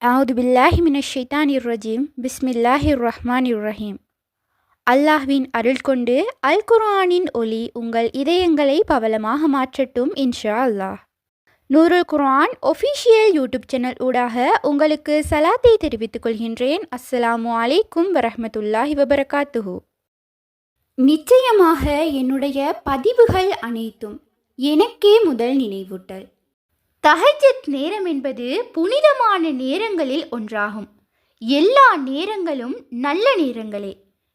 அவுது பில்லாஹி மினஷ் ஷைத்தானிர் ரஜீம் பிஸ்மில்லாஹிர் ரஹ்மானிர் ரஹீம். அல்லாஹ்வின் அருள் கொண்டு அல் குர்ஆனின் ஒளி உங்கள் இதயங்களை பவளமாக மாற்றட்டும் இன்ஷா அல்லாஹ். நூருல் குர்ஆன் ஒஃபிஷியல் யூடியூப் சேனல் ஊடாக உங்களுக்கு சலாத்தை தெரிவித்துக் கொள்கின்றேன். அஸ்ஸலாமு அலைக்கும் வரஹ்மத்துல்லாஹி வபரகாத்துஹு. நிச்சயமாக என்னுடைய பதிவுகள் அனைத்தும் எனக்கே முதல் நினைவூட்டல். தஹஜ்ஜத் நேரம் என்பது புனிதமான நேரங்களில் ஒன்றாகும். எல்லா நேரங்களும் நல்ல நேரங்களே.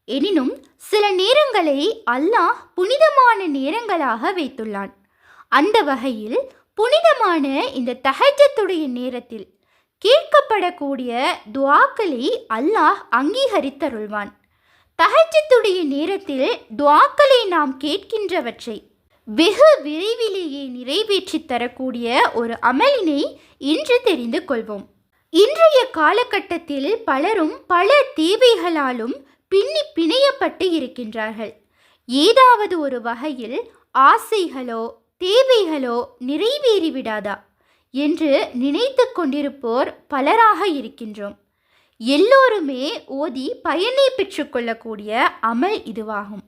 எனினும் சில நேரங்களை அல்லாஹ் புனிதமான நேரங்களாக வைத்துள்ளான். அந்த வகையில் புனிதமான இந்த தஹஜ்ஜத்துடைய நேரத்தில் கேட்கப்படக்கூடிய துஆக்களை அல்லாஹ் அங்கீகரித்தருள்வான். தஹஜ்ஜத்துடைய நேரத்தில் துஆக்களை நாம் கேட்கின்றவற்றை வெகு விரைவிலேயே நிறைவேற்றி தரக்கூடிய ஒரு அமலினை இன்று தெரிந்து கொள்வோம். இன்றைய காலகட்டத்தில் பலரும் பல தேவைகளாலும் பிணையப்பட்டு இருக்கின்றார்கள். ஏதாவது ஒரு வகையில் ஆசைகளோ தேவைகளோ நிறைவேறிவிடாதா என்று நினைத்து கொண்டிருப்போர் பலராக இருக்கின்றோம். எல்லோருமே ஓதி பயனை பெற்றுக்கொள்ளக்கூடிய அமல் இதுவாகும்.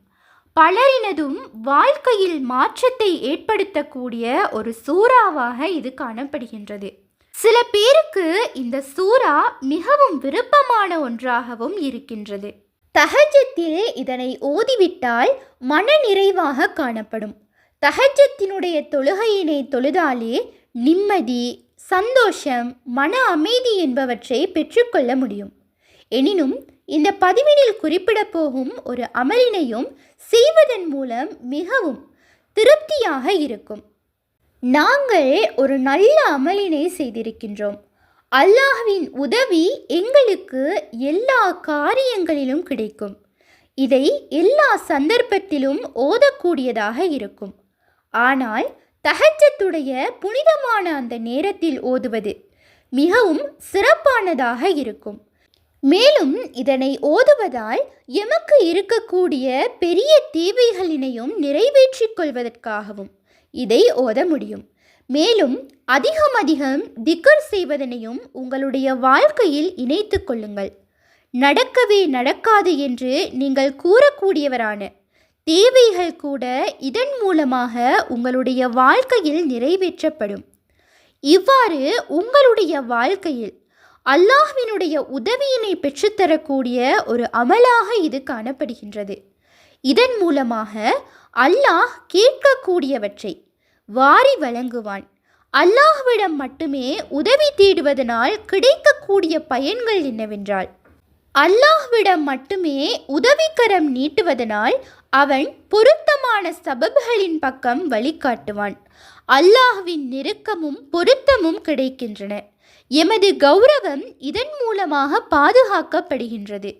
பலரினதும் வாழ்க்கையில் மாற்றத்தை ஏற்படுத்தக்கூடிய ஒரு சூறாவாக இது காணப்படுகின்றது. சில பேருக்கு இந்த சூறா மிகவும் விருப்பமான ஒன்றாகவும் இருக்கின்றது. தஹஜ்ஜத்தில் இதனை ஓதிவிட்டால் மன நிறைவாக காணப்படும். தஹஜ்ஜத்தினுடைய தொழுகையினை தொழுதாலே நிம்மதி, சந்தோஷம், மன அமைதி என்பவற்றை பெற்றுக்கொள்ள முடியும். எனினும் இந்த பதிவினில் குறிப்பிட போகும் ஒரு அமலினையும் செய்வதன் மூலம் மிகவும் திருப்தியாக இருக்கும். நாங்கள் ஒரு நல்ல அமலினை செய்திருக்கின்றோம். அல்லாஹ்வின் உதவி எங்களுக்கு எல்லா காரியங்களிலும் கிடைக்கும். இதை எல்லா சந்தர்ப்பத்திலும் ஓதக்கூடியதாக இருக்கும். ஆனால் தஹஜ்ஜத்துடைய புனிதமான அந்த நேரத்தில் ஓதுவது மிகவும் சிறப்பானதாக இருக்கும். மேலும் இதனை ஓதுவதால் எமக்கு இருக்கக்கூடிய பெரிய தேவைகளினையும் நிறைவேற்றிக் கொள்வதற்காகவும் இதை ஓத முடியும். மேலும் அதிகம் திக்ர் செய்வதனையும் உங்களுடைய வாழ்க்கையில் இணைத்து கொள்ளுங்கள். நடக்கவே நடக்காது என்று நீங்கள் கூறக்கூடியவரான தேவைகள் கூட இதன் மூலமாக உங்களுடைய வாழ்க்கையில் நிறைவேற்றப்படும். இவ்வாறு உங்களுடைய வாழ்க்கையில் அல்லாஹ்வினுடைய உதவியினை பெற்றுத்தரக்கூடிய ஒரு அமலாக இது காணப்படுகின்றது. இதன் மூலமாக அல்லாஹ் கேட்கக்கூடியவற்றை வாரி வழங்குவான். அல்லாஹ்விடம் மட்டுமே உதவி தேடுவதனால் கிடைக்கக்கூடிய பயன்கள் என்னவென்றால், அல்லாஹ்விடம் மட்டுமே உதவிக்கரம் நீட்டுவதனால் அவன் பொருத்தமான சபப்களின் பக்கம் வழிகாட்டுவான். அல்லாஹ்வின் நெருக்கமும் பொருத்தமும் கிடைக்கின்றன. எமது கௌரவம் இதன் மூலமாக பாதுகாக்கப்படுகின்றது.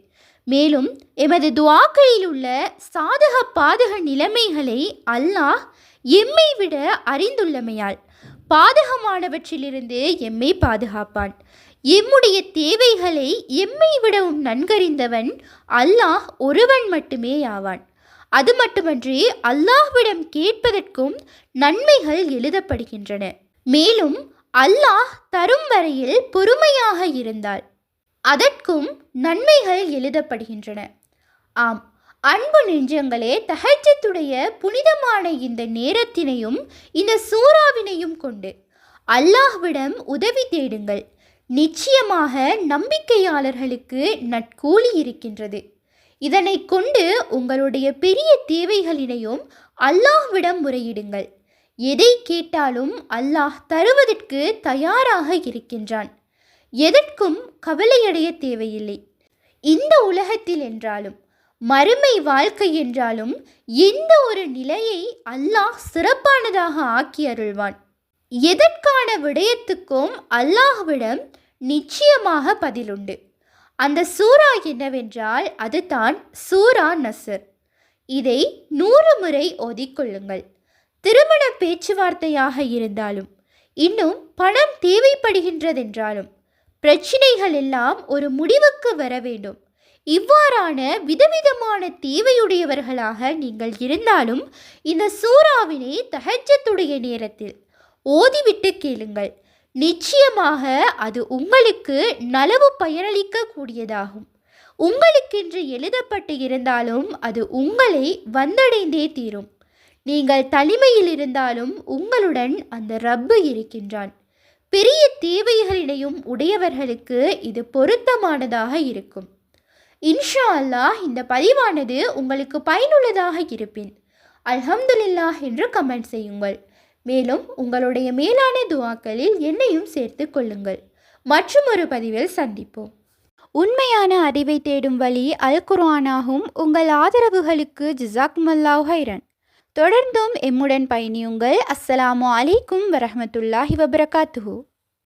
மேலும் எமது துஆக்களில் உள்ள சாதக பாதக நிலைமைகளை அல்லாஹ் எம்மை விட அறிந்துள்ளமையால் பாதகமானவற்றிலிருந்து எம்மை பாதுகாப்பான். எம்முடைய தேவைகளை எம்மை விடவும் நன்கறிந்தவன் அல்லாஹ் ஒருவன் மட்டுமே ஆவான். அது மட்டுமன்றி அல்லாஹ்விடம் கேட்பதற்கும் நன்மைகள் எழுதப்படுகின்றன. மேலும் அல்லாஹ் தரும் வரையில் பொறுமையாக இருந்தால் அதற்கும் நன்மைகள் எழுதப்படுகின்றன. ஆம் அன்பு நெஞ்சங்களே, தஹஜ்ஜத்துடைய புனிதமான இந்த நேரத்தினையும் இந்த சூறாவினையும் கொண்டு அல்லாஹ்விடம் உதவி தேடுங்கள். நிச்சயமாக நம்பிக்கையாளர்களுக்கு நற்கூலி இருக்கின்றது. இதனை கொண்டு உங்களுடைய பெரிய தேவைகளினையும் அல்லாஹ்விடம் முறையிடுங்கள். எதை கேட்டாலும் அல்லாஹ் தருவதற்கு தயாராக இருக்கின்றான். எதற்கும் கவலையடைய தேவையில்லை. இந்த உலகத்தில் என்றாலும் மறுமை வாழ்க்கை என்றாலும் எந்த ஒரு நிலையை அல்லாஹ் சிறப்பானதாக ஆக்கி அருள்வான். எதற்கான விடயத்துக்கும் அல்லாஹ்விடம் நிச்சயமாக பதிலுண்டு. அந்த சூரா என்னவென்றால் அதுதான் சூரா நஸ்ர். இதை 100 முறை ஓதிக்கொள்ளுங்கள். திருமண பேச்சுவார்த்தையாக இருந்தாலும், இன்னும் பணம் தேவைப்படுகின்றதென்றாலும், பிரச்சினைகள் எல்லாம் ஒரு முடிவுக்கு வர வேண்டும். இவ்வாறான விதவிதமான தேவையுடையவர்களாக நீங்கள் இருந்தாலும் இந்த சூறாவினை தஹஜ்ஜத்துடைய நேரத்தில் ஓதிவிட்டு கேளுங்கள். நிச்சயமாக அது உங்களுக்கு நலவு பயனளிக்கக்கூடியதாகும். உங்களுக்கென்று எழுதப்பட்டு இருந்தாலும் அது உங்களை வந்தடைந்தே தீரும். நீங்கள் தனிமையில் இருந்தாலும் உங்களுடன் அந்த ரப்பு இருக்கின்றான். பெரிய தேவைகளினையும் உடையவர்களுக்கு இது பொருத்தமானதாக இருக்கும். இன்ஷா அல்லாஹ் இந்த பதிவானது உங்களுக்கு பயனுள்ளதாக இருப்பின் அல்ஹம்துலில்லாஹ் என்று கமெண்ட் செய்யுங்கள். மேலும் உங்களுடைய மேலான துஆக்களில் என்னையும் சேர்த்து கொள்ளுங்கள். மற்றும் ஒரு பதிவில் சந்திப்போம். உண்மையான அறிவை தேடும் வழி அல் குர்ஆனாகும். உங்கள் ஆதரவுகளுக்கு ஜஸாக்குமுல்லாஹ் ஹைரன். தொடர்ந்தும் எம்முடன் பயணியுங்கள். அஸ்ஸலாமு அலைக்கும் வரஹ்மத்துல்லாஹி வபரகாத்துஹு.